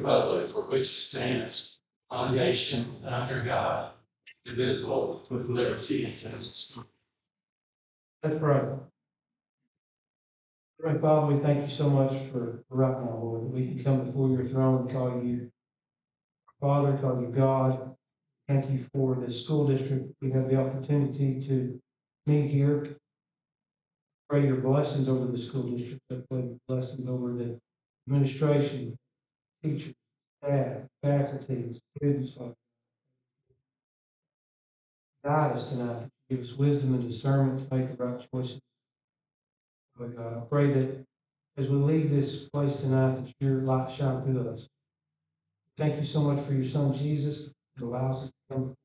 republic for which it stands, one nation under God, indivisible, with liberty and justice. Let's pray. Heavenly Father, we thank you so much for right now, Lord, that we can come before your throne and call you Father, call you God. Thank you for this school district. We have the opportunity to meet here. Pray your blessings over the school district. I pray your blessings over the administration, teachers, staff, faculty, students. Guide us tonight. Give us wisdom and discernment to make the right choices. Lord God, I pray that as we leave this place tonight, that your light shine through us. Thank you so much for your son, Jesus, who allows us to come to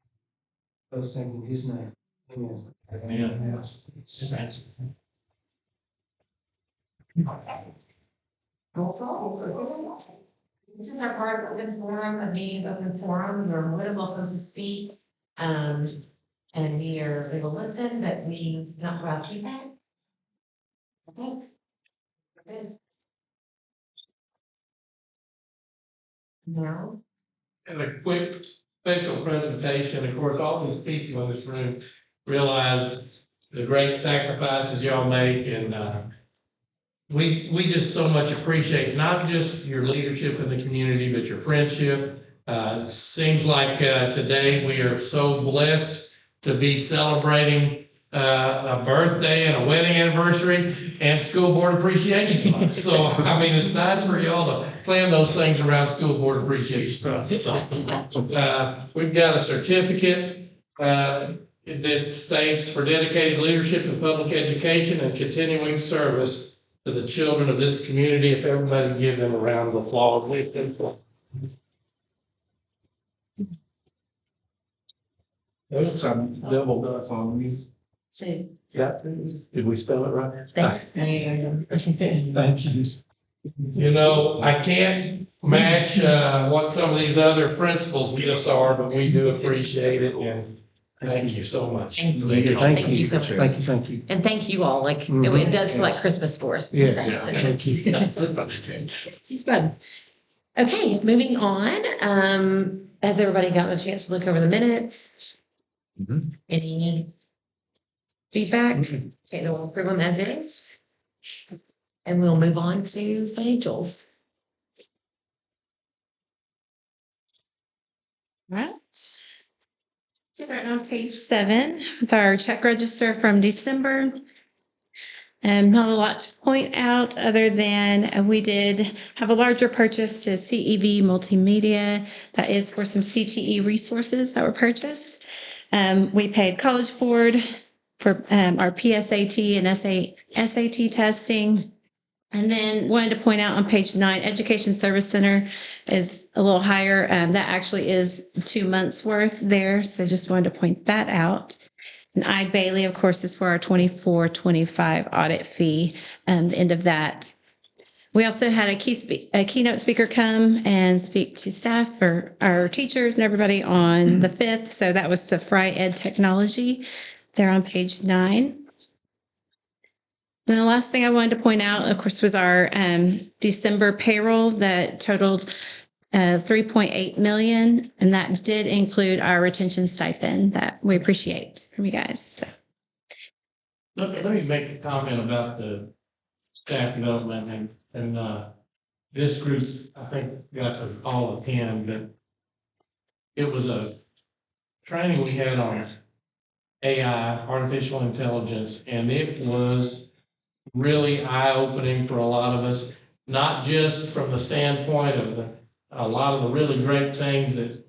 those things in his name. Amen. Amen. Roll call. This is our part of open forum, a meeting of open forum, you're more than welcome to speak. And we will listen, but we not allowed feedback. Okay. Good. Now, And a quick special presentation. Of course, all these people in this room realize the great sacrifices y'all make, and we just so much appreciate not just your leadership in the community, but your friendship. Seems like today we are so blessed to be celebrating a birthday and a wedding anniversary and school board appreciation month. So, I mean, it's nice for y'all to plan those things around school board appreciation month. So, we've got a certificate that states for dedicated leadership in public education and continuing service to the children of this community. If everybody give them a round of applause with them. Oops, I'm double up on me. so. Yeah, did we spell it right? Thanks. Thank you. You know, I can't match what some of these other principals' gifts are, but we do appreciate it, and thank you so much. Thank you. Thank you so much. Thank you. Thank you. And thank you all, like, it does feel like Christmas for us. Yes. Thank you. It's fun. Okay, moving on. Has everybody gotten a chance to look over the minutes? Any feedback? Okay, then we'll approve them as is. And we'll move on to financials. Right. So right on page 7, with our check register from December. Not a lot to point out other than we did have a larger purchase to CEV Multimedia. That is for some CTE resources that were purchased. We paid College Board for our PSAT and SAT testing. And then wanted to point out on page 9, Education Service Center is a little higher. That actually is 2 months worth there. So just wanted to point that out. And I Bailey, of course, is for our 24-25 audit fee. The end of that. We also had a keynote speaker come and speak to staff or our teachers and everybody on the 5th. So that was to Fry Ed Technology. They're on page 9. And the last thing I wanted to point out, of course, was our December payroll that totaled 3.8 million, and that did include our retention stipend that we appreciate from you guys. So. Let me make a comment about the staff development and this group, I think, got us all attend, but it was a training we had on AI, artificial intelligence, and it was really eye-opening for a lot of us, not just from the standpoint of a lot of the really great things that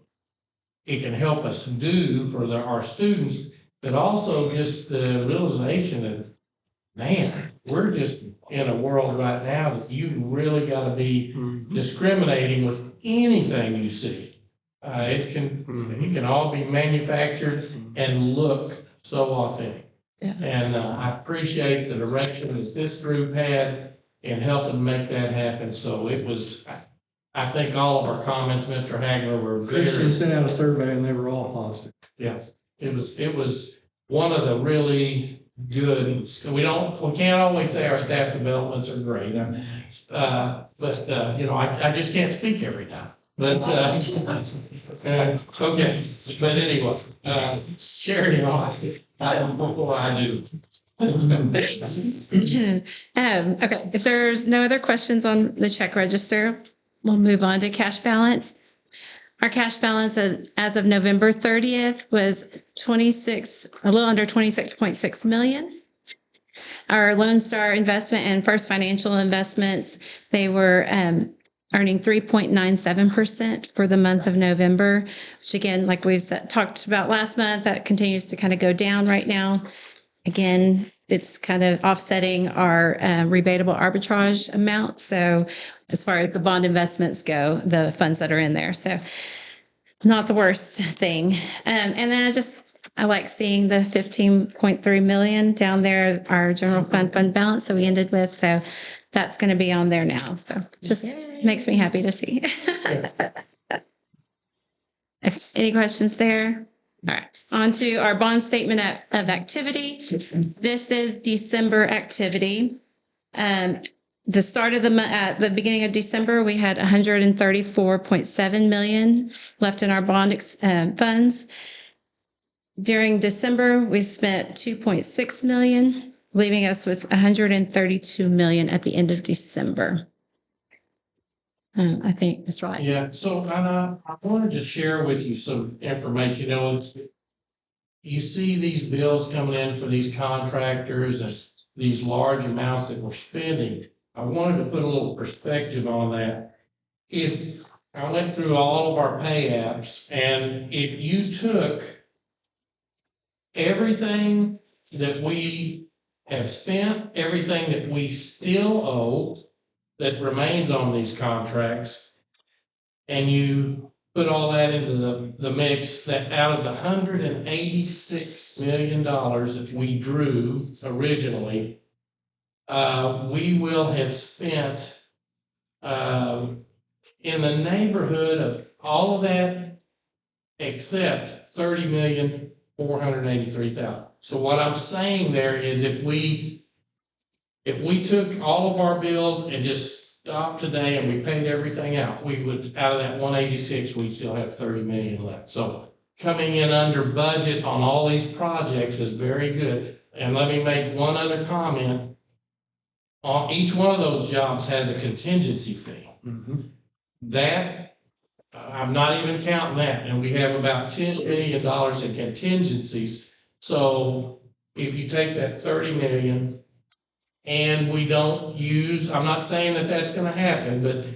it can help us do for our students, but also just the realization that, man, we're just in a world right now that you really got to be discriminating with anything you see. It can all be manufactured and look so authentic. Yeah. And I appreciate the direction that this group had in helping make that happen. So it was, I think all of our comments, Mr. Hagler, were Christian very, sent out a survey and they were all positive. yes, it was one of the really good. We can't always say our staff developments are great. But, I just can't speak every time. But, okay, but anyway, Sherry, before I do. Okay, if there's no other questions on the check register, we'll move on to cash balance. Our cash balance as of November 30th was a little under 26.6 million. Our Lone Star investment and First Financial investments, they were earning 3.97% for the month of November, which again, like we've talked about last month, that continues to kind of go down right now. Again, it's kind of offsetting our rebatable arbitrage amount. So as far as the bond investments go, the funds that are in there. So not the worst thing. And then I like seeing the 15.3 million down there, our general fund balance that we ended with. So that's going to be on there now. So just makes me happy to see. Any questions there? All right, on to our bond statement of activity. This is December activity. The start of the month, at the beginning of December, we had 134.7 million left in our bond funds. During December, we spent 2.6 million, leaving us with 132 million at the end of December. I think that's right. Yeah, so I wanted to share with you some information. You see these bills coming in for these contractors and these large amounts that we're spending. I wanted to put a little perspective on that. If I went through all of our pay apps, and if you took everything that we have spent, everything that we still owe that remains on these contracts, and you put all that into the mix, that out of the $186 million that we drew originally, we will have spent in the neighborhood of all of that except 30,483,000. So what I'm saying there is if we took all of our bills and just stopped today and we paid everything out, we would, out of that 186, we'd still have 30 million left. So coming in under budget on all these projects is very good. And let me make one other comment. On each one of those jobs has a contingency fee. That, I'm not even counting that, and we have about $10 million in contingencies. So if you take that 30 million and we don't use, I'm not saying that that's gonna happen, but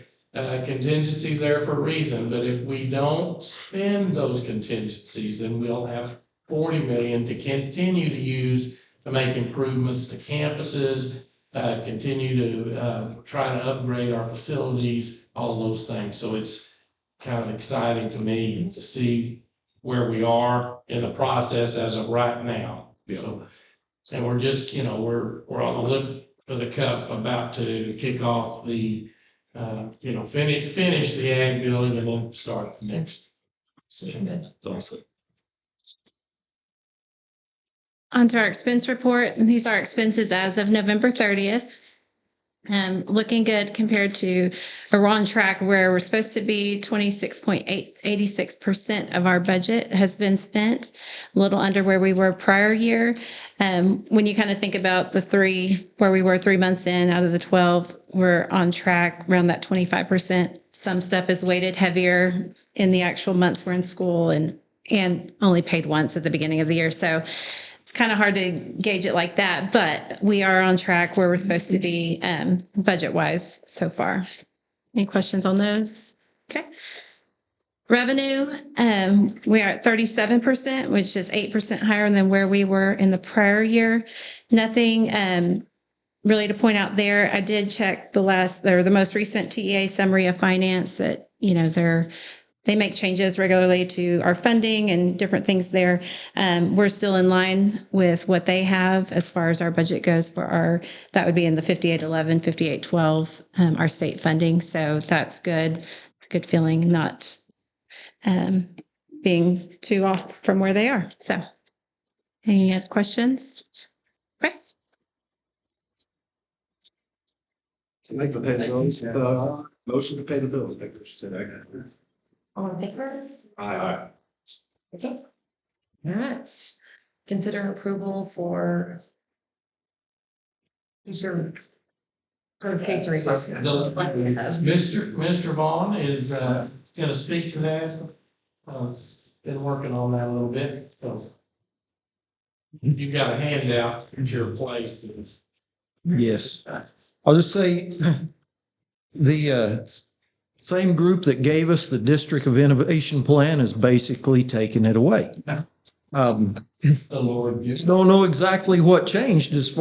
contingency's there for a reason. But if we don't spend those contingencies, then we'll have 40 million to continue to use to make improvements to campuses, continue to try to upgrade our facilities, all those things. So it's kind of exciting to me to see where we are in the process as of right now. So, and we're just, we're on the lip of the cup, about to kick off the, finish the ag building and then start the next. So that's awesome. On to our expense report. These are expenses as of November 30th. Looking good compared to, or we're on track where we're supposed to be. 26.86% of our budget has been spent, a little under where we were prior year. When you kind of think about where we were 3 months in out of the 12, we're on track around that 25%. Some stuff is weighted heavier in the actual months we're in school and only paid once at the beginning of the year. So it's kind of hard to gauge it like that, but we are on track where we're supposed to be budget-wise so far. Any questions on those? Okay. Revenue, we are at 37%, which is 8% higher than where we were in the prior year. Nothing really to point out there. I did check the most recent TEA summary of finance that, they make changes regularly to our funding and different things there. We're still in line with what they have as far as our budget goes for that would be in the 5811, 5812, our state funding. So that's good. It's a good feeling, not being too off from where they are. So any other questions? Okay. Make the pay the bills, motion to pay the bills, make this today. All in favor? Aye. Okay. All right. Consider approval for teacher certification request. Mr. Vaughn is, gonna speak to that. Been working on that a little bit, so. You've got a handout at your place. Yes. I'll just say, the same group that gave us the District of Innovation Plan is basically taking it away. The Lord. Don't know exactly what changed as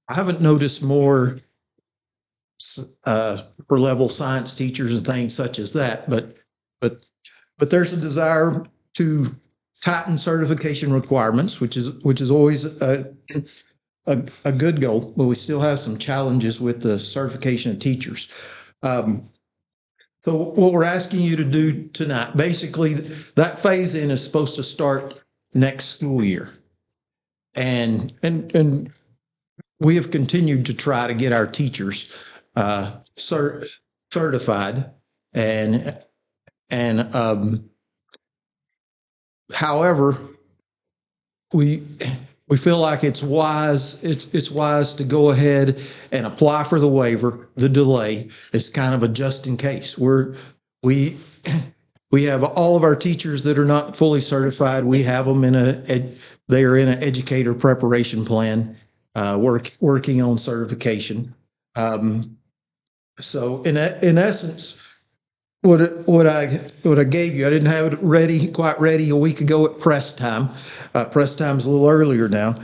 I haven't noticed more upper level science teachers and things such as that, but there's a desire to tighten certification requirements, which is always a good goal, but we still have some challenges with the certification of teachers. So what we're asking you to do tonight, basically that phase in is supposed to start next school year. And we have continued to try to get our teachers certified and however, we feel like it's wise to go ahead and apply for the waiver. The delay is kind of a just in case. We have all of our teachers that are not fully certified. We have them they are in an educator preparation plan, working on certification. So in essence, what I gave you, I didn't have it quite ready a week ago at press time. Press time's a little earlier now.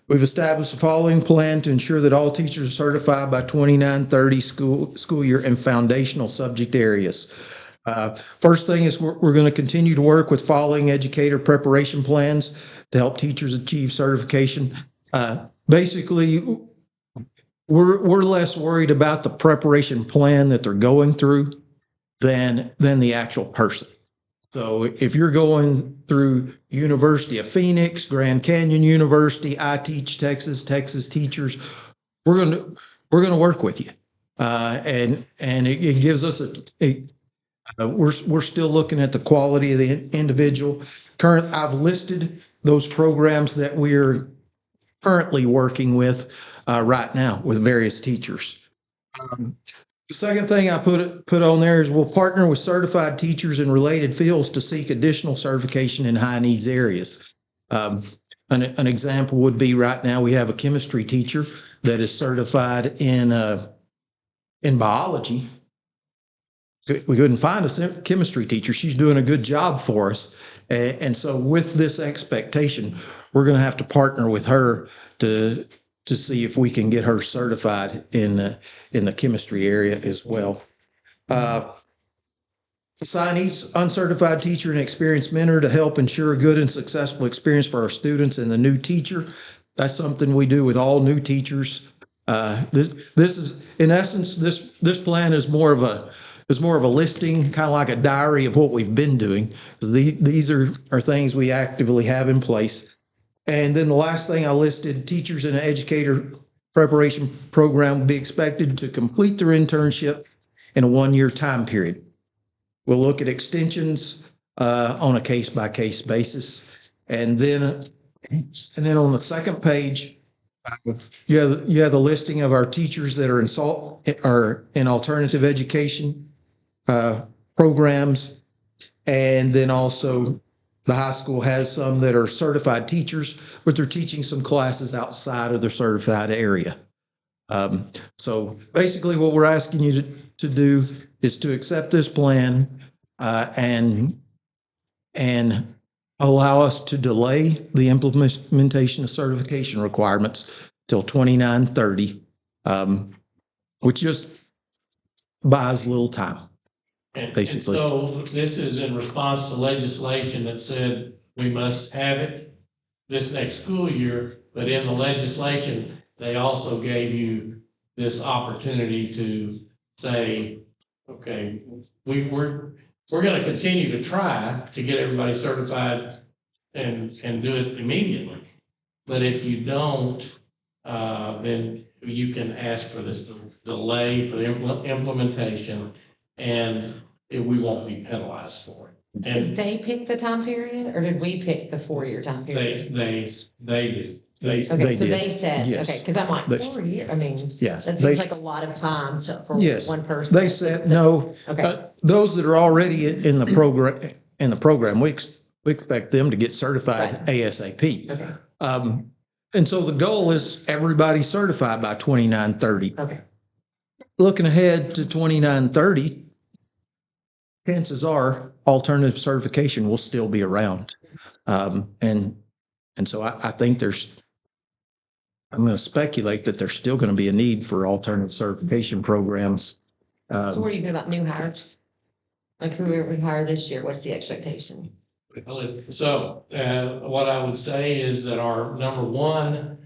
We've established the following plan to ensure that all teachers are certified by 29-30 school year in foundational subject areas. First thing is we're going to continue to work with following educator preparation plans to help teachers achieve certification. Basically, we're less worried about the preparation plan that they're going through than the actual person. So if you're going through University of Phoenix, Grand Canyon University, I Teach Texas, Texas Teachers, we're going to work with you. And it gives us we're still looking at the quality of the individual. I've listed those programs that we're currently working with right now with various teachers. The second thing I put on there is we'll partner with certified teachers in related fields to seek additional certification in high needs areas. An example would be right now we have a chemistry teacher that is certified in biology. We couldn't find a chemistry teacher. She's doing a good job for us. And so with this expectation, we're going to have to partner with her to see if we can get her certified in the chemistry area as well. Assign each uncertified teacher an experienced mentor to help ensure a good and successful experience for our students and the new teacher. That's something we do with all new teachers. This is, in essence, this plan is more of a listing, kind of like a diary of what we've been doing. These are things we actively have in place. And then the last thing I listed, teachers in an educator preparation program will be expected to complete their internship in a 1-year time period. We'll look at extensions on a case-by-case basis. And then on the second page, you have the listing of our teachers that are in alternative education programs. And then also the high school has some that are certified teachers, but they're teaching some classes outside of their certified area. So basically what we're asking you to do is to accept this plan and allow us to delay the implementation of certification requirements till 29-30, which just buys a little time. And Basically. so this is in response to legislation that said we must have it this next school year, but in the legislation, they also gave you this opportunity to say, okay, we're going to continue to try to get everybody certified and do it immediately. But if you don't, then you can ask for this delay for the implementation, and we won't be penalized for it. Did And they pick the time period or did we pick the 4-year time period? they do. Okay, so did. they said, Yes. okay, because I'm like, They- 4 years, I mean, Yeah. that They- seems like a lot of time for Yes. one person. They said, no, Okay, those that are already in the program, we expect them to get certified ASAP. okay, And so the goal is everybody certified by 29/30. okay. Looking ahead to 29/30, chances are alternative certification will still be around. And so I think I'm going to speculate that there's still going to be a need for alternative certification programs. So what do you think about new hires? Like whoever we hired this year, what's the expectation? So, what I would say is that our number one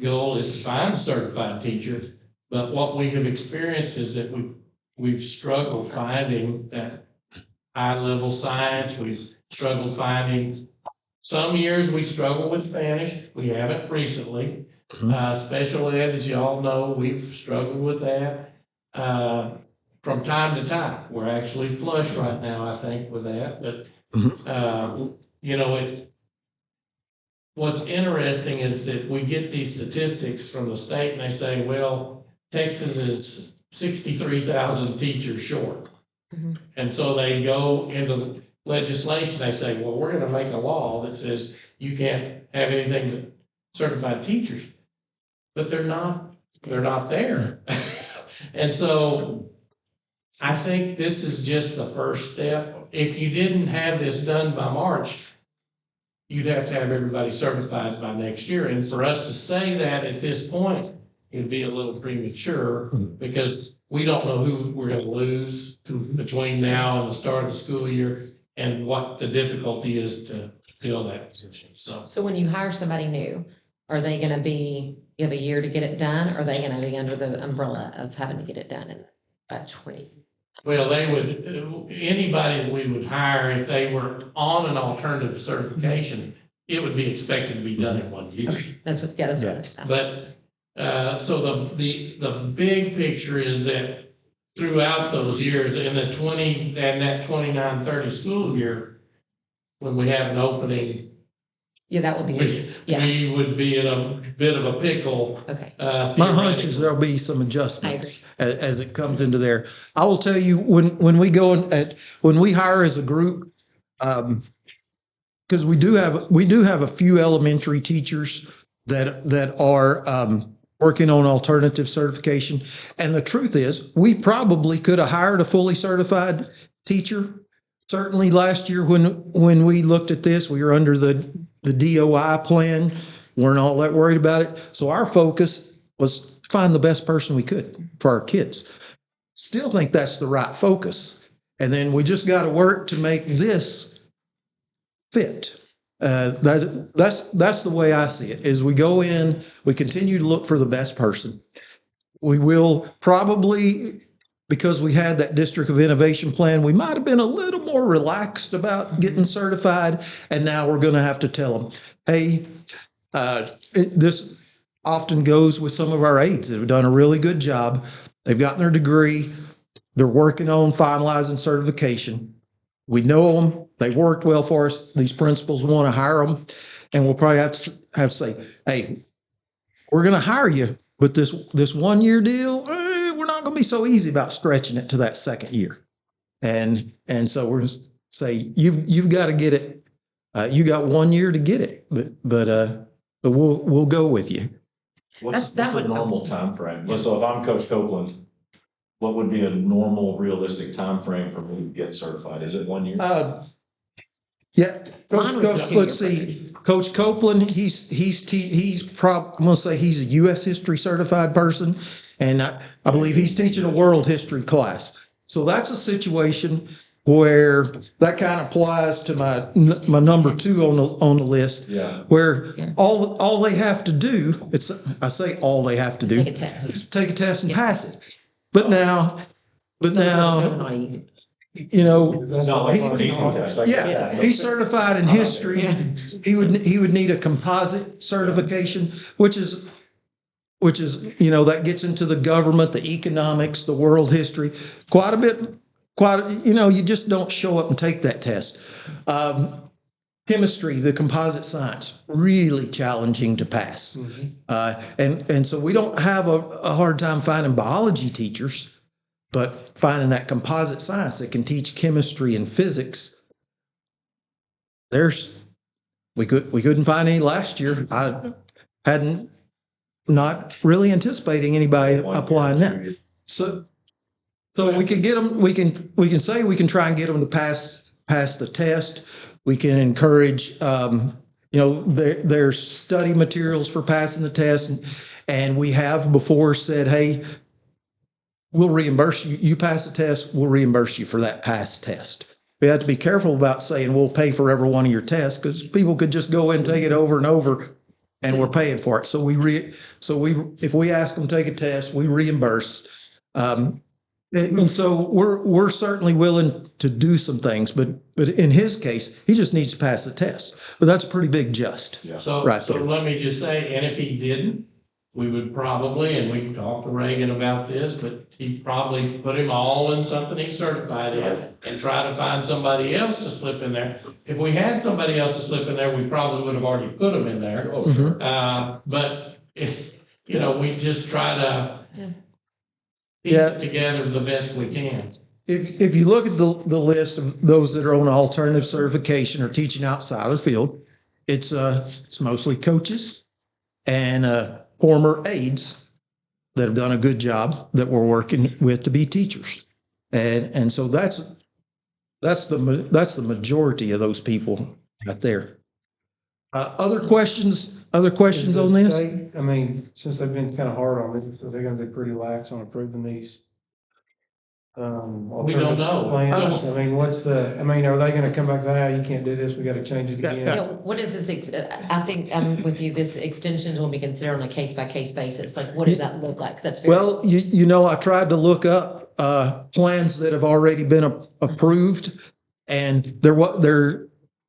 goal is to find a certified teacher. But what we have experienced is that we've struggled finding that high-level science. We've struggled finding, some years we struggle with Spanish. We haven't recently. Special ed, as you all know, we've struggled with that. From time to time, we're actually flush right now, I think, with that, but you know, what's interesting is that we get these statistics from the state and they say, well, Texas is 63,000 teachers short. Mhm. And so they go into legislation, they say, well, we're gonna make a law that says you can't have anything but certified teachers. But they're not there. And so I think this is just the first step. If you didn't have this done by March, you'd have to have everybody certified by next year. And for us to say that at this point, it'd be a little premature because we don't know who we're gonna lose between now and the start of the school year and what the difficulty is to fill that position. So when you hire somebody new, are they gonna be, you have a year to get it done? Or are they gonna be under the umbrella of having to get it done in by 20? Well, they would, anybody that we would hire, if they were on an alternative certification, it would be expected to be done in 1 year. That's what, yeah, that's what. But, so the big picture is that throughout those years, in that 29/30 school year, when we have an opening, Yeah, that would be, yeah, we would be in a bit of a pickle. okay. My hunch is there'll be some adjustments as it comes into there. I will tell you, when we go when we hire as a group, because we do have a few elementary teachers that are working on alternative certification. And the truth is, we probably could have hired a fully certified teacher. Certainly last year when we looked at this, we were under the DOI plan, weren't all that worried about it. So our focus was find the best person we could for our kids. Still think that's the right focus. And then we just got to work to make this fit. That's the way I see it, is we go in, we continue to look for the best person. We will probably, because we had that District of Innovation plan, we might have been a little more relaxed about getting certified. And now we're going to have to tell them, hey, this often goes with some of our aides that have done a really good job. They've gotten their degree. They're working on finalizing certification. We know them. They've worked well for us. These principals want to hire them. And we'll probably have to say, hey, we're going to hire you, but this 1 year deal, we're not going to be so easy about stretching it to that second year. And so we're going to say, you've got to get it. You got 1 year to get it, but we'll go with you. What's That a would- normal timeframe? So if I'm Coach Copeland, what would be a normal, realistic timeframe for me to get certified? Is it 1 year? Yeah, Mine was a 2-year let's see, Coach Copeland, I'm gonna say he's a U.S. history certified person, and I believe he's teaching a world history class. So that's a situation where that kind of applies to my number 2 on the list. Yeah. Where all they have to do, I say all they have to do. Take a test. is take a test and Yeah. pass it. But now, Not easy. you know, It's not like an easy test. I get yeah, that. he's certified in history. He would need a composite certification, which is, you know, that gets into the government, the economics, the world history, quite a bit, you know, you just don't show up and take that test. Chemistry, the composite science, really challenging to pass. And so we don't have a hard time finding biology teachers, but finding that composite science that can teach chemistry and physics, we couldn't find any last year. I hadn't, not really anticipating anybody applying that. So we can get them, we can say we can try and get them to pass the test. We can encourage, you know, there's study materials for passing the test. And we have before said, hey, we'll reimburse you. You pass the test, we'll reimburse you for that past test. We have to be careful about saying we'll pay for every one of your tests, because people could just go in and take it over and over and we're paying for it. So if we ask them to take a test, we reimburse. And so we're certainly willing to do some things, but in his case, he just needs to pass the test. But that's a pretty big just. Yeah. So Right there. let me just say, and if he didn't, we would probably, and we can talk to Reagan about this, but he'd probably put him all in something he's certified in and try to find somebody else to slip in there. If we had somebody else to slip in there, we probably would have already put him in there. Oh, sure. But, you know, we just try to piece Yeah. it together the best we can. If you look at the list of those that are on alternative certification or teaching outside of the field, it's mostly coaches and former aides that have done a good job that we're working with to be teachers. And so that's the majority of those people right there. Other questions on this? I mean, since they've been kind of hard on it, so they're gonna be pretty lax on approving these. We don't know. Plans. I mean, are they gonna come back and say, you can't do this, we gotta change it again? Yeah, what is this, I think I'm with you, this extensions will be considered on a case-by-case basis, like what does that look like? That's very. Well, you know, I tried to look up plans that have already been approved, and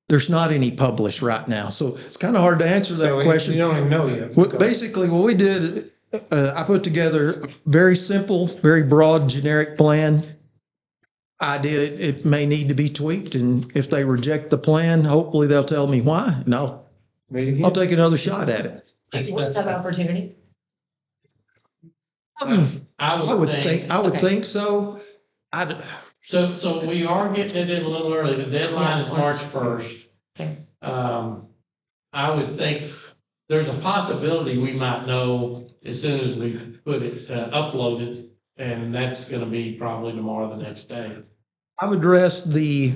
there's not any published right now. So it's kind of hard to answer that So question. you don't even know yet. Basically, what we did, I put together a very simple, very broad, generic plan. It may need to be tweaked, and if they reject the plan, hopefully they'll tell me why, and I'll Meet again. take another shot at it. Have opportunity? I would think so. So we are getting it in a little early. The deadline is March 1st. Okay. I would think there's a possibility we might know as soon as we put it, upload it, and that's gonna be probably tomorrow, the next day. I've addressed the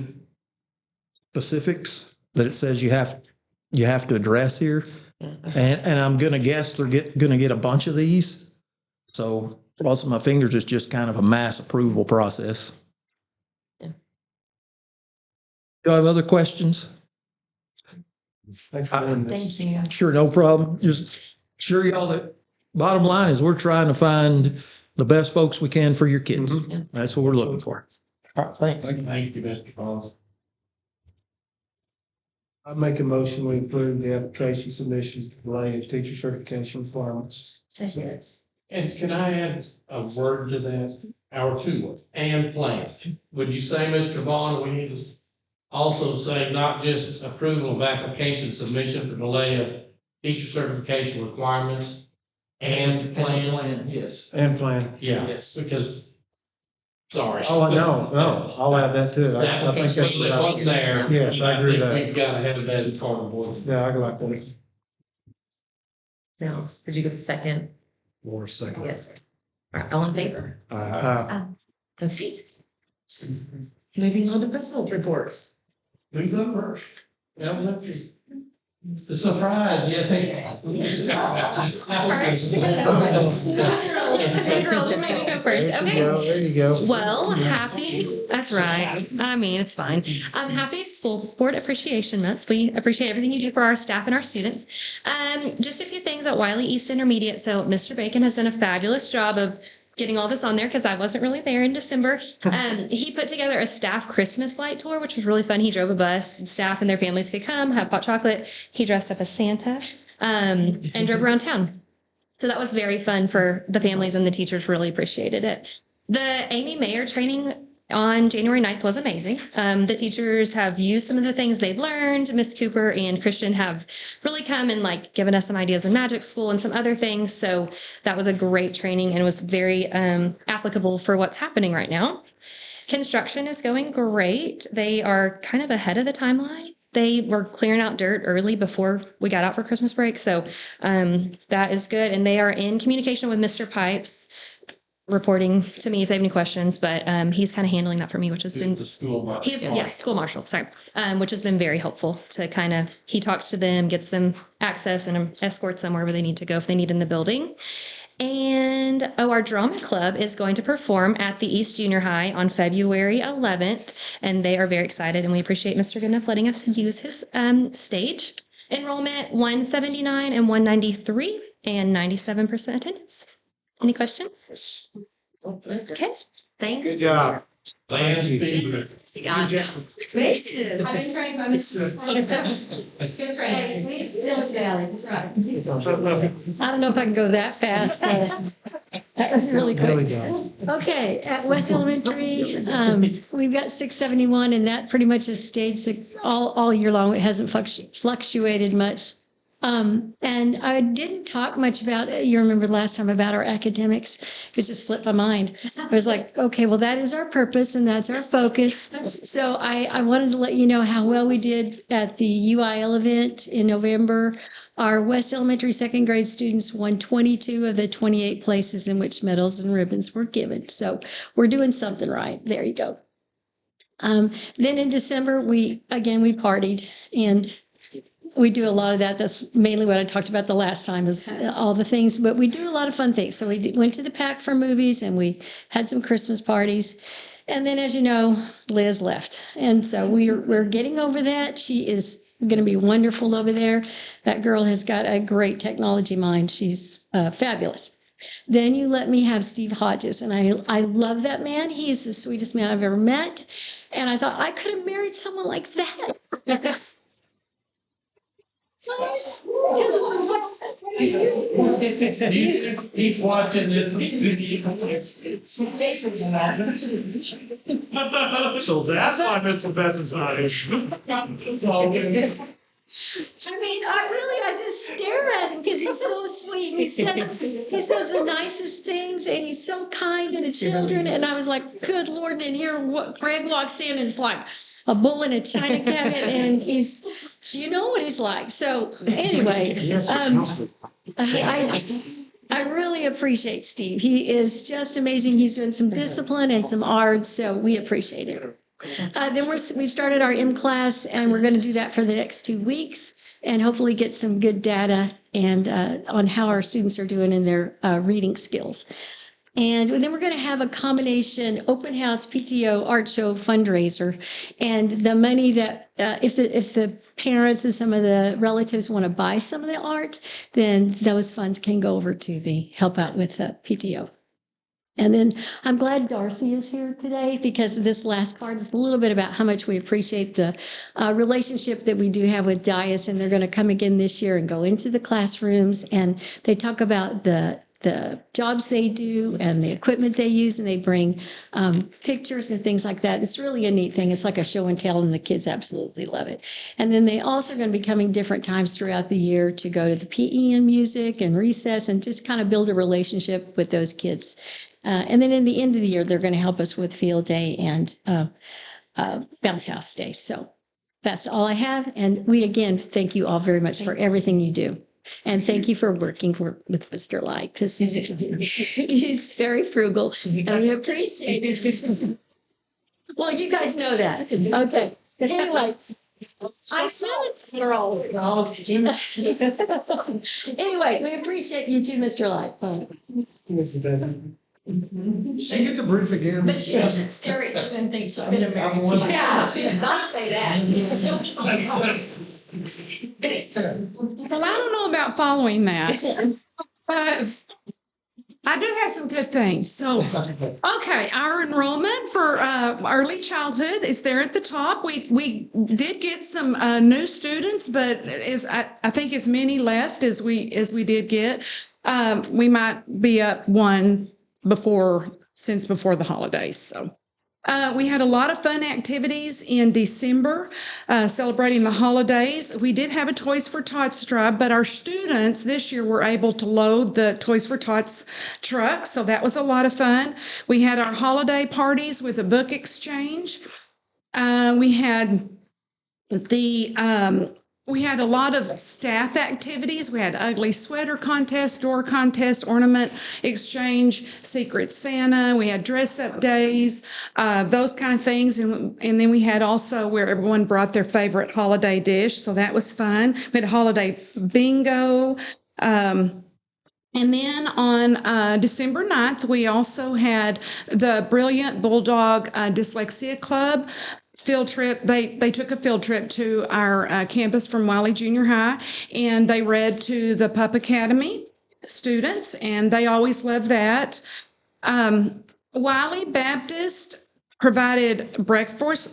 specifics that it says you have to address here. And I'm gonna guess they're gonna get a bunch of these. So crossing my fingers, it's just kind of a mass approval process. Yeah. Do you have other questions? Thanks for doing this. Thank you. Sure, no problem. Just sure y'all that bottom line is we're trying to find the best folks we can for your kids. Yeah. That's what we're looking for. All right, thanks. Thank you, Mr. Pauls. I make a motion, we approve the application submission related to teacher certification requirements. And can I add a word to that? Our two words, and plan. Would you say, Mr. Vaughn, we need to also say not just approval of application submission for delay of teacher certification requirements and plan? Yes. And plan. Yeah, Yes. because, sorry. Oh, no, I'll add that too. I think that's It what wasn't there. Yes, I agree with think that. We've got to have that as part of the board. Yeah, I go like that. Now, did you get a second? Or second. Yes. All right, all in favor? Okay. Moving on to principal reports. We go first. That was up to you. The surprise, yes. Girl, just let me go first. Okay. There you go. Well, that's right. I mean, it's fine. Happy School Board Appreciation Month. We appreciate everything you do for our staff and our students. Just a few things at Wylie East Intermediate. So Mr. Bacon has done a fabulous job of getting all this on there because I wasn't really there in December. He put together a staff Christmas light tour, which was really fun. He drove a bus, staff and their families could come, have hot chocolate. He dressed up as Santa, and drove around town. So that was very fun for the families, and the teachers really appreciated it. The Amy Mayer training on January 9th was amazing. The teachers have used some of the things they've learned. Miss Cooper and Christian have really come and like given us some ideas in magic school and some other things. So that was a great training and was very applicable for what's happening right now. Construction is going great. They are kind of ahead of the timeline. They were clearing out dirt early before we got out for Christmas break. So that is good. And they are in communication with Mr. Pipes, reporting to me if they have any questions, but he's kind of handling that for me, which has been The school. marshal. yes, school marshal, sorry, which has been very helpful to kind of, he talks to them, gets them access and escorts them wherever they need to go if they need in the building. And our drama club is going to perform at the East Junior High on February 11th, and they are very excited, and we appreciate Mr. Goodenough letting us use his stage. Enrollment 179 and 193 and 97% attendance. Any questions? Okay, thank you. Good job. Thank you. I've been trying to Good friend. I don't know if I can go that fast. That was really quick. Okay, at West Elementary, we've got 671, and that pretty much has stayed all year long. It hasn't fluctuated much. And I didn't talk much about it. You remember last time about our academics. It just slipped my mind. I was like, okay, well, that is our purpose and that's our focus. So I wanted to let you know how well we did at the UIL event in November. Our West Elementary second grade students won 22 of the 28 places in which medals and ribbons were given. So we're doing something right. There you go. Then in December, we partied, and we do a lot of that. That's mainly what I talked about the last time, is all the things, but we do a lot of fun things. So we went to the Pack for movies, and we had some Christmas parties. And then, as you know, Liz left. And so we're getting over that. She is going to be wonderful over there. That girl has got a great technology mind. She's fabulous. Then you let me have Steve Hodges, and I love that man. He is the sweetest man I've ever met. And I thought I could have married someone like that. He's watching this. So that's why Mr. Benson's not here. It's all good. I mean, I just stare at him because he's so sweet. He says the nicest things, and he's so kind to the children. And I was like, good Lord. And here Greg walks in, and it's like a bull in a china cabinet, and you know what he's like. So anyway, I really appreciate Steve. He is just amazing. He's doing some discipline and some art, so we appreciate it. Then we've started our M class, and we're going to do that for the next 2 weeks, and hopefully get some good data and on how our students are doing in their reading skills. And then we're going to have a combination open house, PTO, art show fundraiser, and the money that if the parents and some of the relatives want to buy some of the art, then those funds can go over to the help out with PTO. And then I'm glad Darcy is here today, because this last part is a little bit about how much we appreciate the relationship that we do have with Dias, and they're going to come again this year and go into the classrooms, and they talk about the jobs they do and the equipment they use, and they bring pictures and things like that. It's really a neat thing. It's like a show and tell, and the kids absolutely love it. And then they also are going to be coming different times throughout the year to go to the PE and music and recess, and just kind of build a relationship with those kids. And then in the end of the year, they're going to help us with field day and bounce house day. So that's all I have. And we, again, thank you all very much for everything you do. And thank you for working with Mr. Lai, because he's very frugal, and we appreciate it. Well, you guys know that. Okay. Anyway, I said we're all. Anyway, we appreciate you too, Mr. Lai. She gets a brief again. But she doesn't scary and thinks I'm gonna marry you. Yeah, she does not say that. Well, I don't know about following that. But I do have some good things. So, okay, our enrollment for early childhood is there at the top. We did get some new students, but I think as many left as we did get. We might be up one since before the holidays. So. We had a lot of fun activities in December, celebrating the holidays. We did have a Toys for Tots drive, but our students this year were able to load the Toys for Tots truck, so that was a lot of fun. We had our holiday parties with a book exchange. We had we had a lot of staff activities. We had ugly sweater contest, door contest, ornament exchange, Secret Santa. We had dress up days, those kind of things. And then we had also where everyone brought their favorite holiday dish. So that was fun. We had a holiday bingo. And then on December 9th, we also had the Brilliant Bulldog Dyslexia Club field trip. They took a field trip to our campus from Wylie Junior High, and they read to the Pup Academy students, and they always love that. Wylie Baptist provided breakfast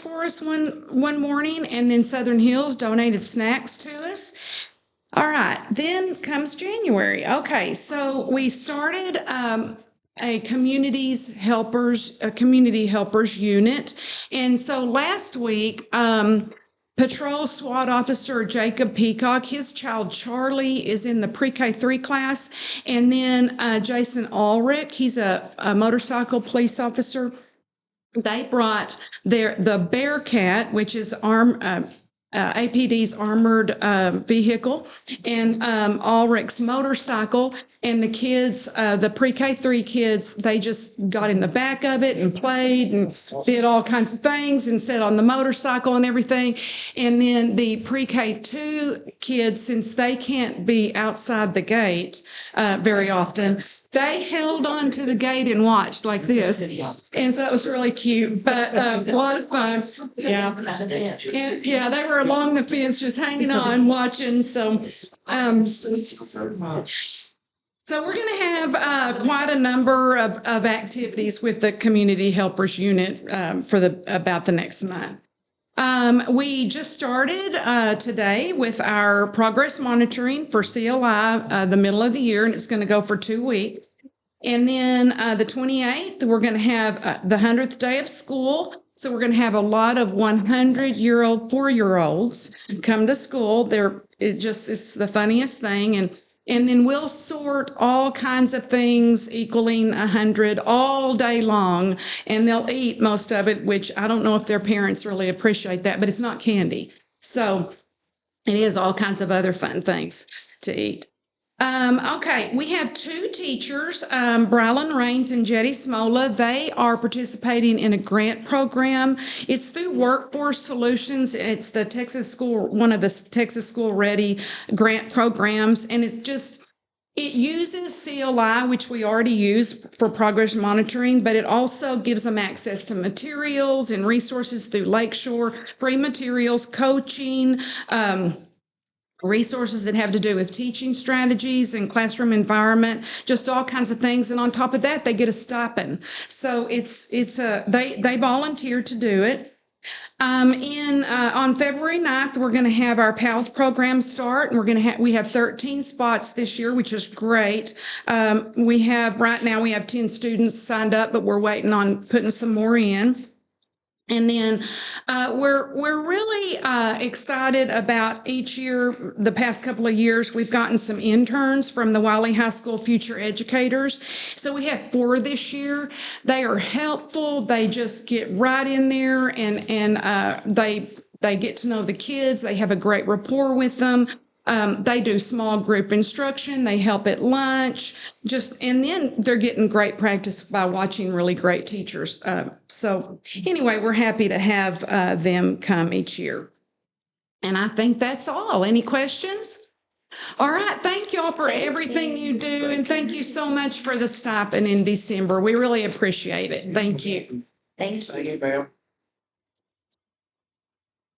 for us one morning, and then Southern Hills donated snacks to us. All right, then comes January. Okay, so we started a community helpers unit. And so last week, Patrol SWAT Officer Jacob Peacock, his child Charlie is in the pre-K3 class. And then Jason Ulrich, he's a motorcycle police officer. They brought the Bearcat, which is APD's armored vehicle, and Ulrich's motorcycle. And the kids, the pre-K3 kids, they just got in the back of it and played and did all kinds of things and sat on the motorcycle and everything. And then the pre-K2 kids, since they can't be outside the gate very often, they held on to the gate and watched like this. And so it was really cute, but a lot of fun. Yeah. And, yeah, they were along the fence just hanging on, watching. So we're going to have quite a number of activities with the Community Helpers Unit for about the next month. We just started today with our progress monitoring for CLI the middle of the year, and it's going to go for 2 weeks. And then the 28th, we're going to have the 100th day of school. So we're going to have a lot of 100-year-old, 4-year-olds come to school. It's the funniest thing. And then we'll sort all kinds of things equaling 100 all day long, and they'll eat most of it, which I don't know if their parents really appreciate that, but it's not candy. So it is all kinds of other fun things to eat. Okay, we have 2 teachers, Brylan Rains and Jetty Smola. They are participating in a grant program. It's through Workforce Solutions. It's one of the Texas School Ready grant programs, and it uses CLI, which we already use for progress monitoring, but it also gives them access to materials and resources through Lakeshore, free materials, coaching, resources that have to do with teaching strategies and classroom environment, just all kinds of things. And on top of that, they get a stipend. So they volunteer to do it. On February 9th, we're going to have our PALS program start, and we have 13 spots this year, which is great. Right now we have 10 students signed up, but we're waiting on putting some more in. And then we're really excited about each year. The past couple of years, we've gotten some interns from the Wylie High School Future Educators. So we have 4 this year. They are helpful. They just get right in there and they get to know the kids. They have a great rapport with them. They do small group instruction. They help at lunch. And then they're getting great practice by watching really great teachers. So anyway, we're happy to have them come each year. And I think that's all. Any questions? All right. Thank you all for everything you do. And thank you so much for the stipend in December. We really appreciate it. Thank you. Thank you. Thank you, ma'am.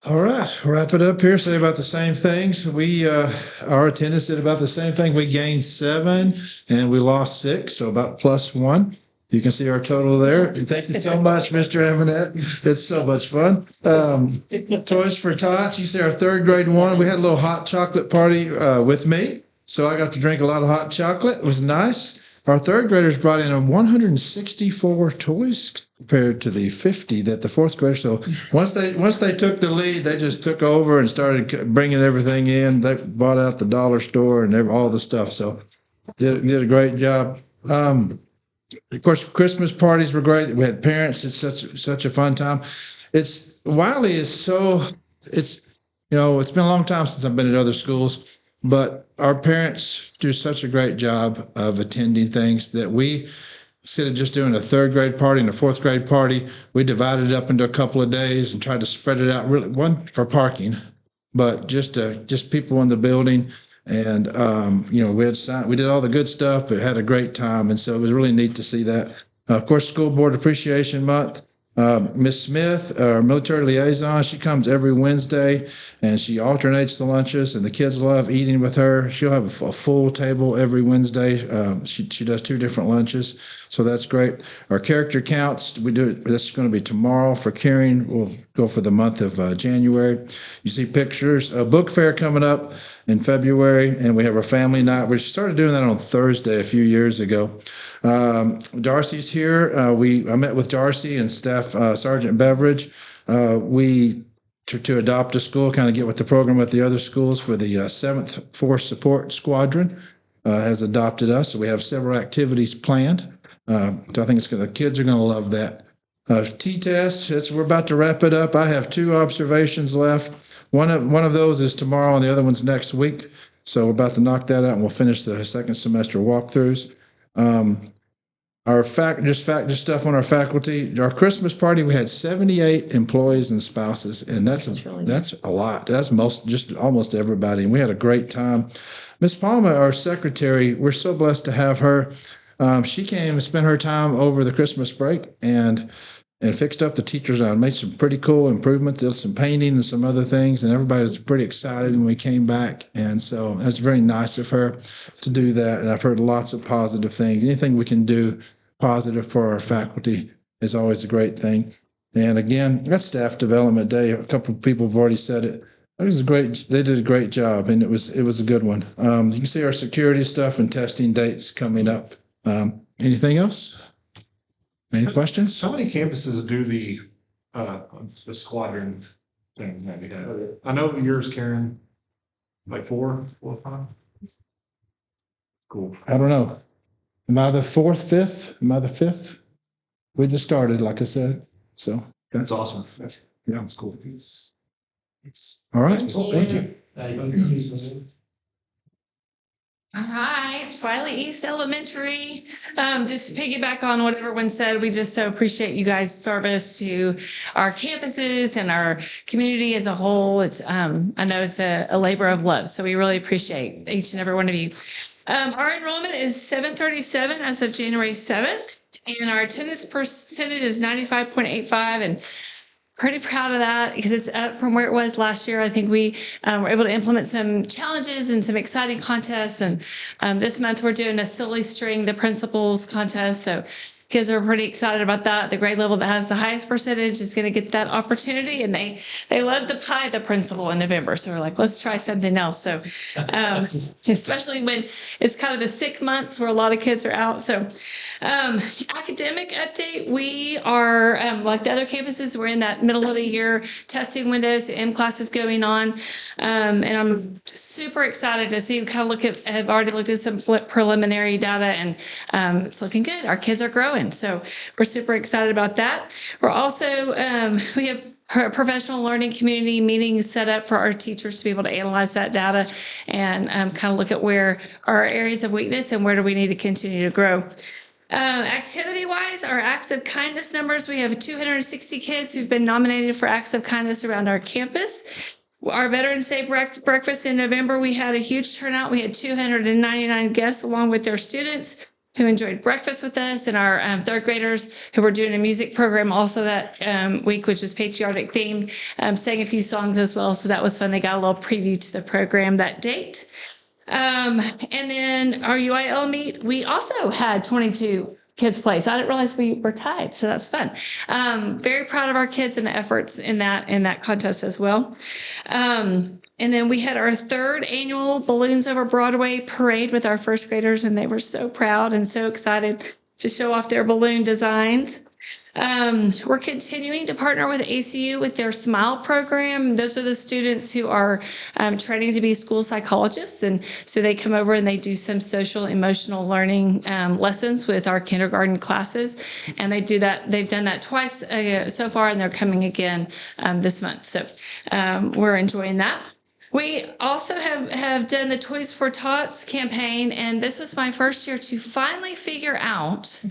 All right, wrap it up here. Say about the same things. Our attendance did about the same thing. We gained 7 and we lost 6, so about +1. You can see our total there. Thank you so much, Mr. Eminette. It's so much fun. Toys for Tots. You see our 3rd grade one. We had a little hot chocolate party with me, so I got to drink a lot of hot chocolate. It was nice. Our 3rd graders brought in 164 toys compared to the 50 that the 4th graders. So once they took the lead, they just took over and started bringing everything in. They bought out the dollar store and all the stuff. So did a great job. Of course, Christmas parties were great. We had parents. It's such a fun time. Wylie is it's it's been a long time since I've been at other schools, but our parents do such a great job of attending things that we, instead of just doing a 3rd grade party and a 4th grade party, we divided it up into a couple of days and tried to spread it out. Really, one for parking, but just people in the building. And we did all the good stuff, but had a great time, and so it was really neat to see that. Of course, School Board Appreciation Month. Miss Smith, our military liaison, she comes every Wednesday and she alternates the lunches, and the kids love eating with her. She'll have a full table every Wednesday. She does 2 different lunches, so that's great. Our character counts, this is going to be tomorrow for caring. We'll go for the month of January. You see pictures. A book fair coming up in February, and we have our family night. We started doing that on Thursday a few years ago. Darcy's here. I met with Darcy and Staff Sergeant Beveridge. To adopt a school, kind of get with the program with the other schools for the 7th Force Support Squadron has adopted us. So we have several activities planned. So I think the kids are going to love that. T-test, we're about to wrap it up. I have 2 observations left. One of those is tomorrow and the other one's next week. So we're about to knock that out and we'll finish the 2nd semester walkthroughs. Our just stuff on our faculty. Our Christmas party, we had 78 employees and spouses, and that's a lot. That's almost everybody, and we had a great time. Miss Palma, our secretary, we're so blessed to have her. She came and spent her time over the Christmas break and fixed up the teachers' lounge, made some pretty cool improvements, did some painting and some other things, and everybody was pretty excited when we came back. And so it was very nice of her to do that. And I've heard lots of positive things. Anything we can do positive for our faculty is always a great thing. And again, that's Staff Development Day. A couple of people have already said it. It was great. They did a great job, and it was a good one. You can see our security stuff and testing dates coming up. Anything else? Any questions? How many campuses do the squadron thing that we have? I know yours, Karen, like 4 or 5. Cool. I don't know. Am I the 4th, 5th? Am I the 5th? We just started, like I said. So That's awesome. That's cool. all right. Well, thank you. Hi, it's Wylie East Elementary. Just to piggyback on what everyone said, we just so appreciate you guys' service to our campuses and our community as a whole. I know it's a labor of love, so we really appreciate each and every one of you. Our enrollment is 737 as of January 7th, and our attendance percentage is 95.85, and pretty proud of that because it's up from where it was last year. I think we were able to implement some challenges and some exciting contests. And this month we're doing a silly string the principals contest. So kids are pretty excited about that. The grade level that has the highest percentage is going to get that opportunity. And they love to tie the principal in November. So we're like, let's try something else. So especially when it's kind of the sick months where a lot of kids are out. So academic update, we are like the other campuses, we're in that middle of the year testing window. So M class is going on. And I'm super excited to see, have already looked at some preliminary data, and it's looking good. Our kids are growing. So we're super excited about that. We're also, we have professional learning community meetings set up for our teachers to be able to analyze that data and kind of look at where are our areas of weakness and where do we need to continue to grow. Activity-wise, our acts of kindness numbers, we have 260 kids who've been nominated for acts of kindness around our campus. Our Veterans Day breakfast in November, we had a huge turnout. We had 299 guests along with their students. who enjoyed breakfast with us, and our third graders who were doing a music program also that week, which was patriotic themed, sang a few songs as well. So that was fun. They got a little preview to the program that date. And then our UIL meet, we also had 22 kids play. So I didn't realize we were tied. So that's fun. Very proud of our kids and the efforts in that contest as well. And then we had our third annual Balloons Over Broadway parade with our first graders, and they were so proud and so excited to show off their balloon designs. We're continuing to partner with ACU with their SMILE program. Those are the students who are training to be school psychologists. And so they come over and they do some social emotional learning lessons with our kindergarten classes. And they do that. They've done that twice so far, and they're coming again this month. So we're enjoying that. We also have done the Toys for Tots campaign, and this was my first year to finally figure out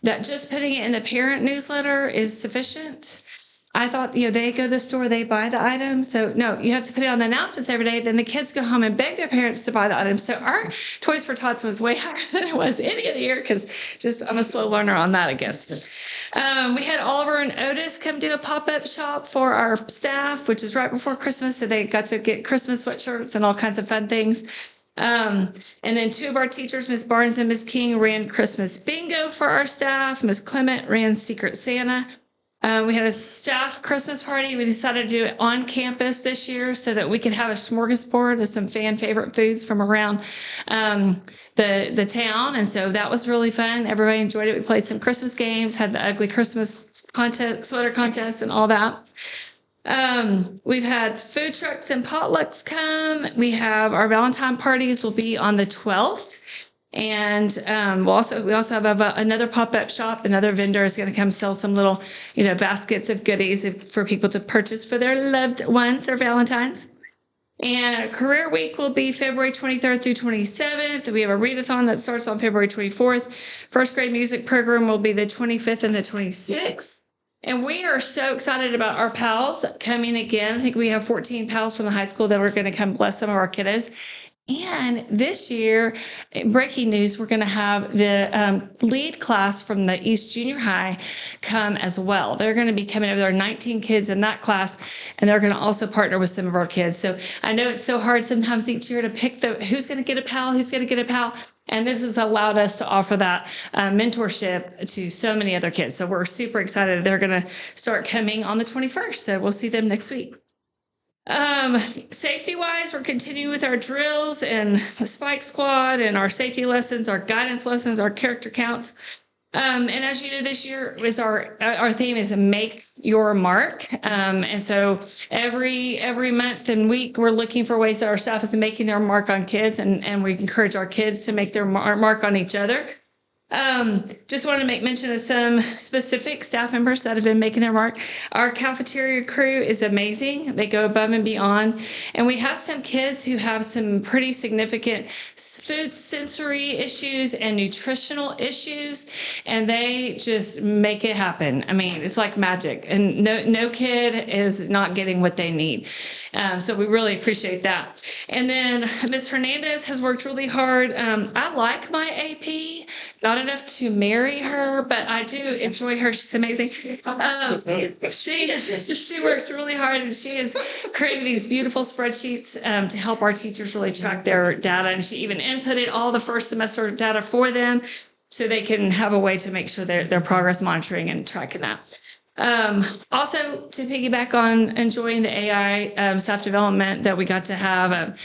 that just putting it in the parent newsletter is sufficient. I thought, they go to the store, they buy the item. So no, you have to put it on the announcements every day. Then the kids go home and beg their parents to buy the item. So our Toys for Tots was way higher than it was any other year because I'm a slow learner on that, I guess. We had Oliver and Otis come do a pop-up shop for our staff, which was right before Christmas. So they got to get Christmas sweatshirts and all kinds of fun things. And then two of our teachers, Miss Barnes and Miss King, ran Christmas bingo for our staff. Miss Clement ran Secret Santa. We had a staff Christmas party. We decided to do it on campus this year so that we could have a smorgasbord of some fan favorite foods from around the town. And so that was really fun. Everybody enjoyed it. We played some Christmas games, had the ugly Christmas sweater contest and all that. We've had food trucks and potlucks come. We have our Valentine parties will be on the 12th. And we also have another pop-up shop. Another vendor is going to come sell some little, baskets of goodies for people to purchase for their loved ones, their Valentines. And Career Week will be February 23rd through 27th. We have a readathon that starts on February 24th. First grade music program will be the 25th and the 26th. And we are so excited about our pals coming again. I think we have 14 pals from the high school that are going to come bless some of our kiddos. And this year, breaking news, we're going to have the lead class from the East Junior High come as well. They're going to be coming over. There are 19 kids in that class, and they're going to also partner with some of our kids. So I know it's so hard sometimes each year to pick who's going to get a pal, who's going to get a pal. And this has allowed us to offer that mentorship to so many other kids. So we're super excited. They're going to start coming on the 21st. So we'll see them next week. Safety wise, we're continuing with our drills and the spike squad and our safety lessons, our guidance lessons, our character counts. And as you know, this year is our theme is make your mark. And so every month and week, we're looking for ways that our staff is making their mark on kids, and we encourage our kids to make their mark on each other. Just want to make mention of some specific staff members that have been making their mark. Our cafeteria crew is amazing. They go above and beyond. And we have some kids who have some pretty significant food sensory issues and nutritional issues, and they just make it happen. I mean, it's like magic, and no kid is not getting what they need. So we really appreciate that. And then Ms. Hernandez has worked really hard. I like my AP, not enough to marry her, but I do enjoy her. She's amazing. She works really hard, and she has created these beautiful spreadsheets to help our teachers really track their data. And she even inputted all the first semester data for them so they can have a way to make sure their progress monitoring and tracking that. Also, to piggyback on enjoying the AI staff development that we got to have,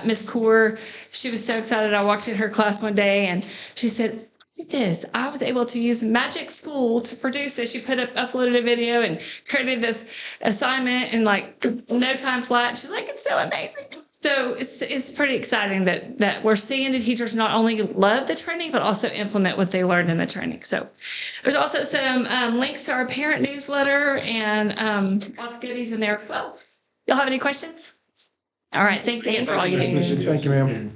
Ms. Kaur, she was so excited. I walked in her class one day and she said, this, I was able to use Magic School to produce this. She uploaded a video and created this assignment in like no time flat. She's like, it's so amazing. So it's pretty exciting that we're seeing the teachers not only love the training, but also implement what they learned in the training. So there's also some links to our parent newsletter and lots of goodies in there as well. Y'all have any questions? All right. Thanks again for all you do. Thank you, ma'am.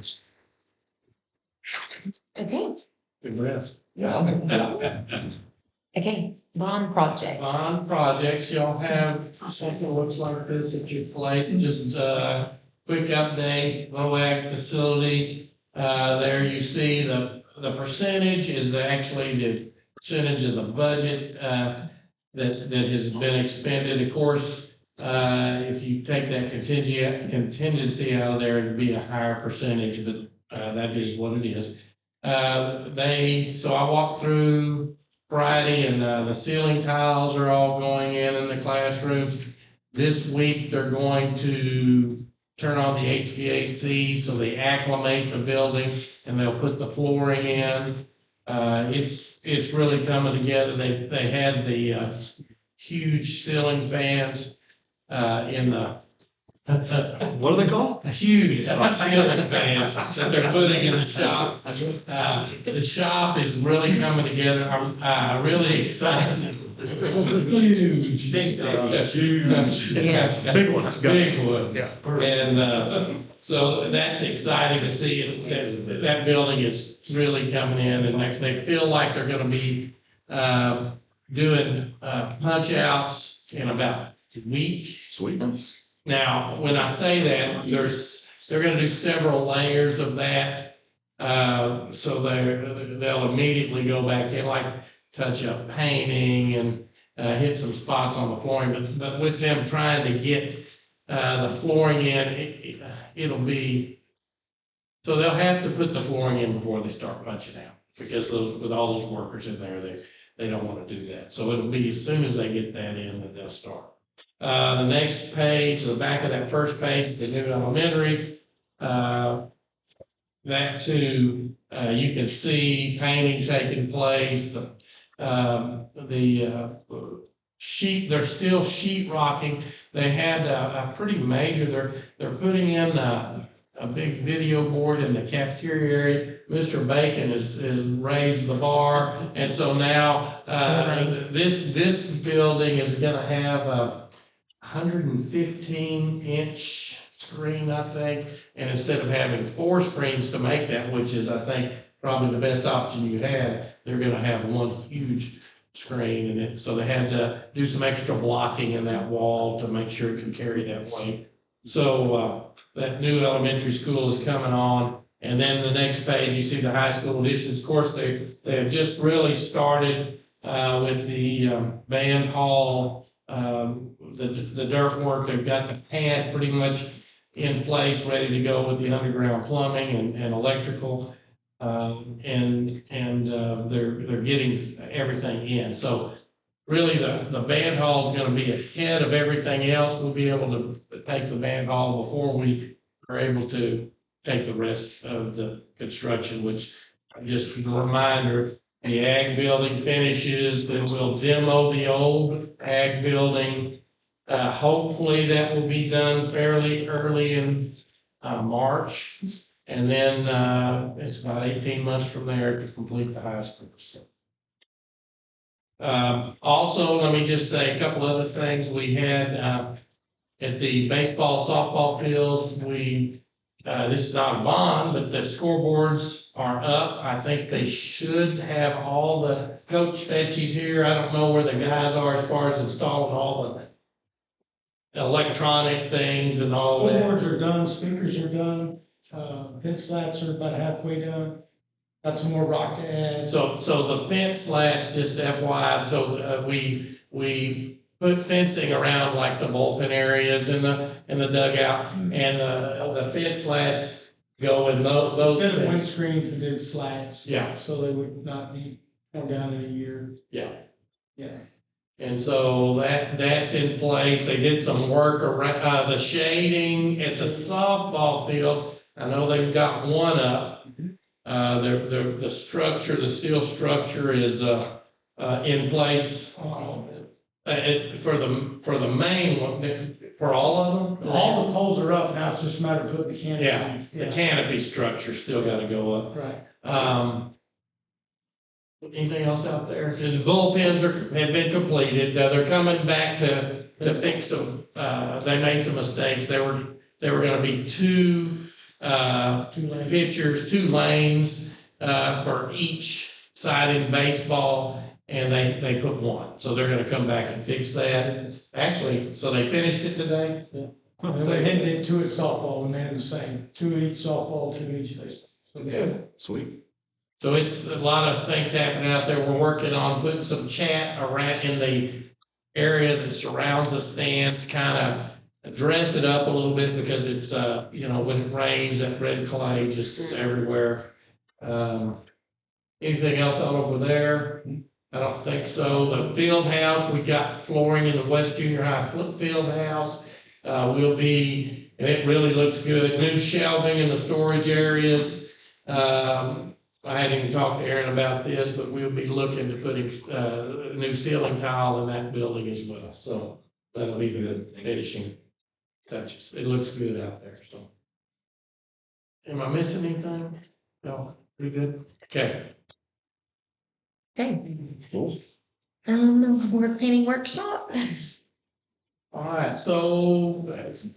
Okay, Good rest. okay, bond project. On projects, y'all have something that looks like this at your plate, just quick update, VOAG facility. There you see the the percentage is actually the percentage of the budget, that has been expended. Of course, if you take that contingency out of there, it'd be a higher percentage, but, that is what it is. So I walked through Friday and, the ceiling tiles are all going in the classrooms. This week, they're going to turn on the HVAC, so they acclimate the building and they'll put the flooring in. It's really coming together. They had the, huge ceiling fans, in the What are they called? huge ceiling fans that they're putting in the shop. The shop is really coming together. I'm really excited. Huge, big, Big ones. big ones. Yeah. And, so that's exciting to see it. That building is really coming in and they feel like they're gonna be, doing, punch outs in about a week. Sweet. Now, when I say that, they're gonna do several layers of that. So they'll immediately go back in, like touch up painting and, hit some spots on the flooring, but with them trying to get, the flooring in, it'll be, so they'll have to put the flooring in before they start punching out, because with all those workers in there, they don't wanna do that. So it'll be as soon as they get that in that they'll start. The next page, the back of that first page, the new elementary, that too, you can see painting taking place, the sheet, they're still sheet rocking. They had a pretty major, they're putting in a big video board in the cafeteria area. Mr. Bacon has raised the bar, and so now, this building is gonna have a 115-inch screen, I think, and instead of having 4 screens to make that, which is, I think, probably the best option you had, they're gonna have one huge screen, and so they had to do some extra blocking in that wall to make sure it could carry that weight. So, that new elementary school is coming on, and then the next page, you see the high school additions. Of course, they have just really started, with the, band hall, the dirt work. They've got the pad pretty much in place, ready to go with the underground plumbing and electrical. They're getting everything in. So really the band hall is gonna be ahead of everything else. We'll be able to take the band hall before we are able to take the rest of the construction, which just a reminder, the ag building finishes, then we'll demo the old ag building. Hopefully that will be done fairly early in, March. And then, it's about 18 months from there to complete the high school. Also, let me just say a couple other things. We had, at the baseball, softball fields, this is not a bond, but the scoreboards are up. I think they should have all the Coach Fetchies here. I don't know where the guys are as far as installing all the electronic things and all that. Scoreboards are done, speakers are done, fence slats are about halfway done. Got some more rock to add. So the fence slats, just FYI, so we put fencing around like the bullpen areas in the dugout, and the fence slats go in those. Instead of things. windscreens, we did slats. Yeah. So they would not be torn down in a year. Yeah. Yeah. And so that's in place. They did some work around, the shading at the softball field. I know they've got one up. The structure, the steel structure is, in place. For the main one, for all of them? All the poles are up, now it's just a matter of putting the canopy. Yeah, the canopy structure still gotta go up. Right. Anything else out there? The bullpens have been completed. They're coming back to fix them. They made some mistakes. They were gonna be two pitchers, 2 lanes, for each side in baseball, and they put 1. So they're gonna come back and fix that. Actually, so they finished it today? Yeah. And we went ahead and did 2 at softball, we made them the same, 2 at each softball, 2 at each baseball. So, Yeah. Sweet. So it's a lot of things happening out there. We're working on putting some chat around in the area that surrounds the stands, kind of dress it up a little bit because it's, when it rains, that red clay just is everywhere. Anything else out over there? I don't think so. The field house, we got flooring in the West Junior High field house. And it really looks good. New shelving in the storage areas. I hadn't even talked to Aaron about this, but we'll be looking to putting, new ceiling tile in that building as well. So that'll be the finishing touches. It looks good out there, so. Am I missing anything? No, pretty good? Okay. Okay. Work painting workshop. All right, so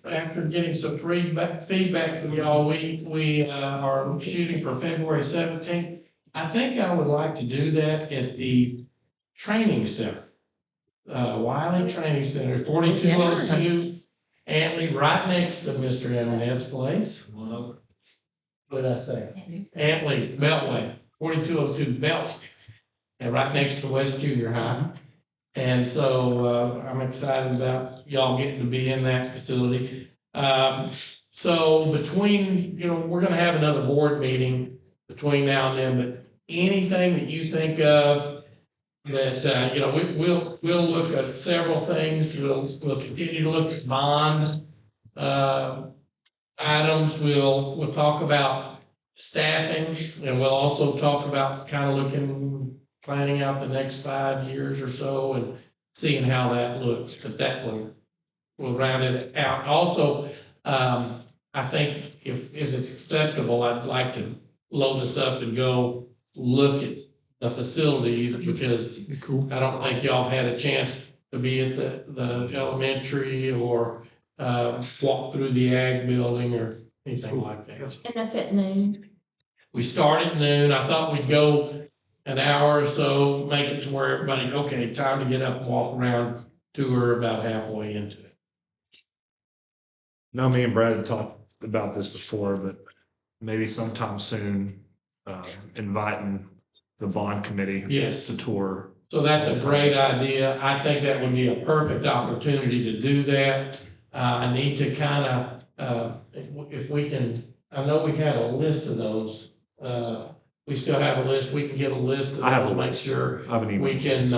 after getting some feedback from y'all, we are shooting for February 17th. I think I would like to do that at the training center. Wylie Training Center, 4202 Antley, right next to Mr. Eminet's place. What did I say? Antley, Beltway, 4202 Beltway, and right next to West Junior High. And so I'm excited about y'all getting to be in that facility. So between, we're gonna have another board meeting between now and then, but anything that you think of that, we'll look at several things. We'll continue to look at bond items. We'll talk about staffing, and we'll also talk about kind of planning out the next 5 years or so and seeing how that looks, but that will round it out. Also, I think if it's acceptable, I'd like to load this up and go look at the facilities because I don't think y'all have had a chance to be at the elementary or walk through the ag building or anything like that. And that's at noon. We start at noon. I thought we'd go an hour or so, make it to where everybody, okay, time to get up and walk around, tour about halfway into it. Now, me and Brad talked about this before, but maybe sometime soon, inviting the bond committee. Yes. To tour. So that's a great idea. I think that would be a perfect opportunity to do that. I need to kind of, if we can, I know we have a list of those. We still have a list. We can get a list of I have those, a make list. sure I have an email we can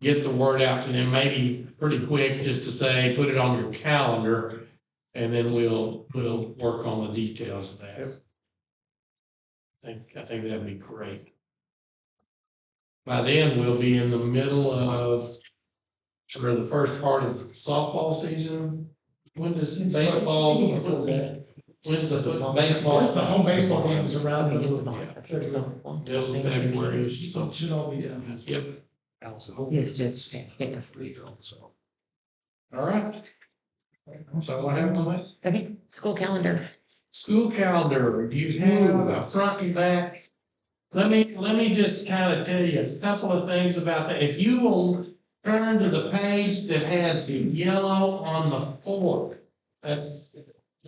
get the word out to them, maybe pretty quick, just to say, put it on your calendar, and then we'll work on the details of that. I think that'd be great. By then, we'll be in the middle of, or the first part of softball season. When does baseball, when's the baseball? The home baseball game is around the Middle of February, so. should all be done. Yep. All right. So I have my list. Okay, school calendar. School calendar, do you have a front and back? Let me just kind of tell you a couple of things about that. If you will turn to the page that has the yellow on the 4th, that's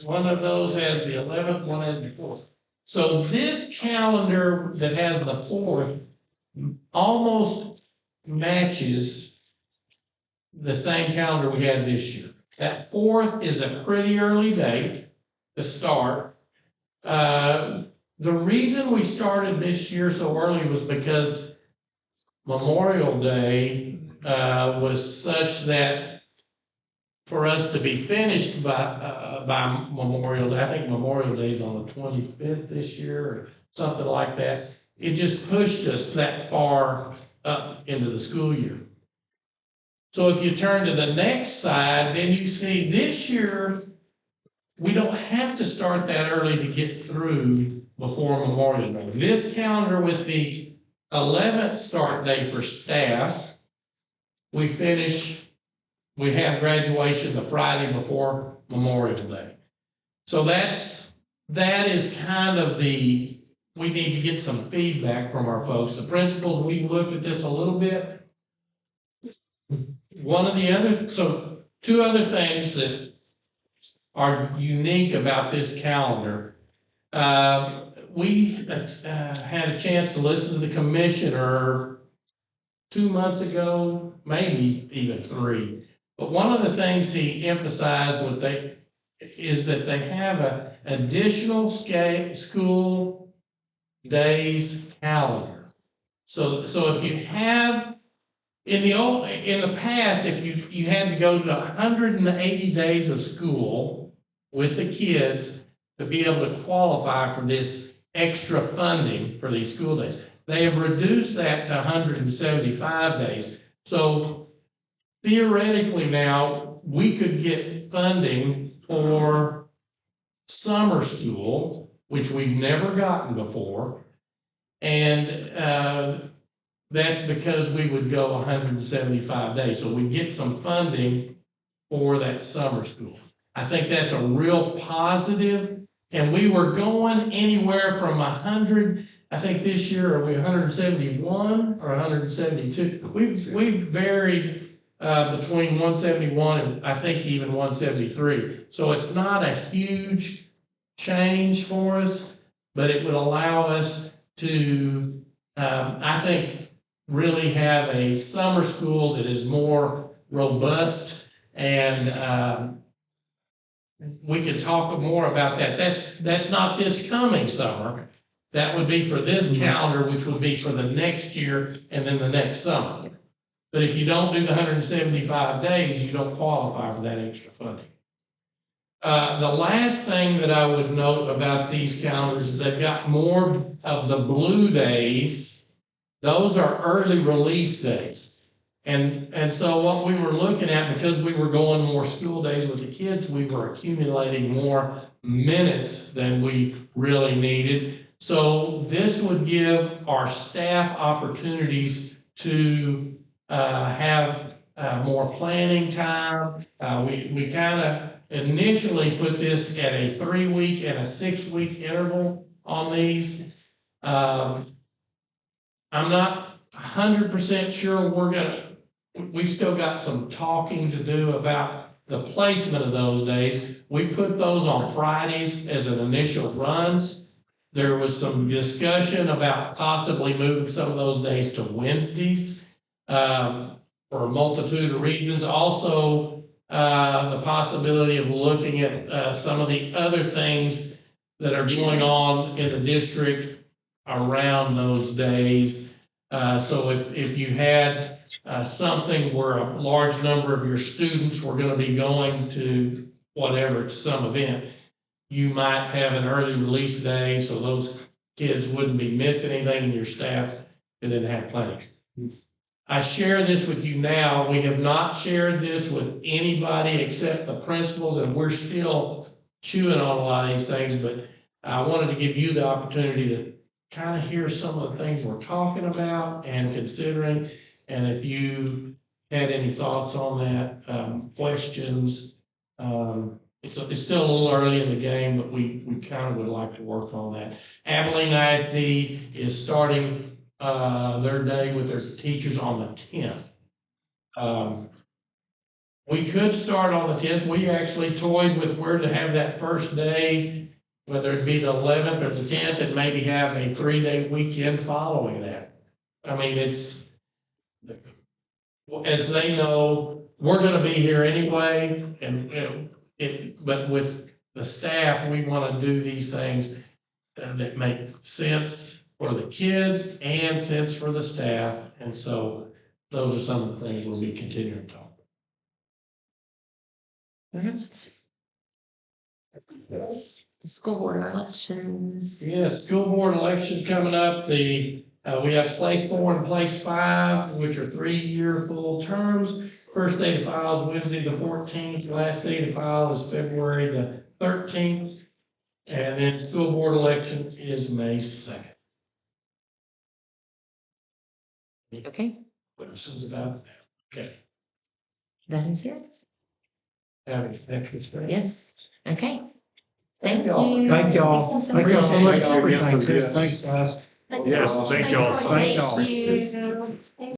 one of those has the 11th, one has the 4th. So this calendar that has the 4th almost matches the same calendar we had this year. That 4th is a pretty early date to start. The reason we started this year so early was because Memorial Day was such that for us to be finished by Memorial Day, I think Memorial Day is on the 25th this year or something like that. It just pushed us that far up into the school year. So if you turn to the next side, then you see this year, we don't have to start that early to get through before Memorial Day. This calendar with the 11th start date for staff, we have graduation the Friday before Memorial Day. So that is kind of we need to get some feedback from our folks. The principals, we looked at this a little bit. Two other things that are unique about this calendar. we had a chance to listen to the commissioner 2 months ago, maybe even 3. But one of the things he emphasized is that they have a additional school days calendar. So if you have, in the past, if you had to go to 180 days of school with the kids to be able to qualify for this extra funding for these school days. They have reduced that to 175 days. So theoretically now, we could get funding for summer school, which we've never gotten before. And that's because we would go 175 days. So we get some funding for that summer school. I think that's a real positive. And we were going anywhere from 100, I think this year, are we 171 or 172? We've varied between 171 and I think even 173. So it's not a huge change for us, but it would allow us to, I think, really have a summer school that is more robust, and we can talk more about that. That's not this coming summer. That would be for this calendar, which would be for the next year and then the next summer. But if you don't do the 175 days, you don't qualify for that extra funding. The last thing that I would note about these calendars is they've got more of the blue days. Those are early release days. And so what we were looking at, because we were going more school days with the kids, we were accumulating more minutes than we really needed. So this would give our staff opportunities to have more planning time. We kind of initially put this at a 3-week and a 6-week interval on these. I'm not 100% sure we've still got some talking to do about the placement of those days. We put those on Fridays as an initial run. There was some discussion about possibly moving some of those days to Wednesdays for a multitude of reasons. Also, the possibility of looking at some of the other things that are going on in the district around those days. So if you had something where a large number of your students were going to be going to whatever, to some event, you might have an early release day, so those kids wouldn't be missing anything, and your staff didn't have planning. I share this with you now. We have not shared this with anybody except the principals, and we're still chewing on a lot of these things, but I wanted to give you the opportunity to kind of hear some of the things we're talking about and considering. And if you had any thoughts on that, questions, it's still a little early in the game, but we kind of would like to work on that. Abilene ISD is starting their day with their teachers on the 10th. We could start on the 10th. We actually toyed with where to have that first day, whether it be the 11th or the 10th, and maybe have a 3-day weekend following that. I mean, it's, as they know, we're gonna be here anyway, and but with the staff, we wanna do these things that make sense for the kids and sense for the staff, and so those are some of the things we'll be continuing to talk about. School board elections. Yes, school board election coming up. We have place 4 and place 5, which are 3-year full terms. First day to file is Wednesday the 14th. Last day to file is February the 13th. And then school board election is May 2nd. Okay, Questions about that? Okay. that is it. Have an extra day. Yes, okay. Thank Thank y'all. you. Thank y'all. Thank you so much. Thanks, guys. Yes, thank y'all. Thank you.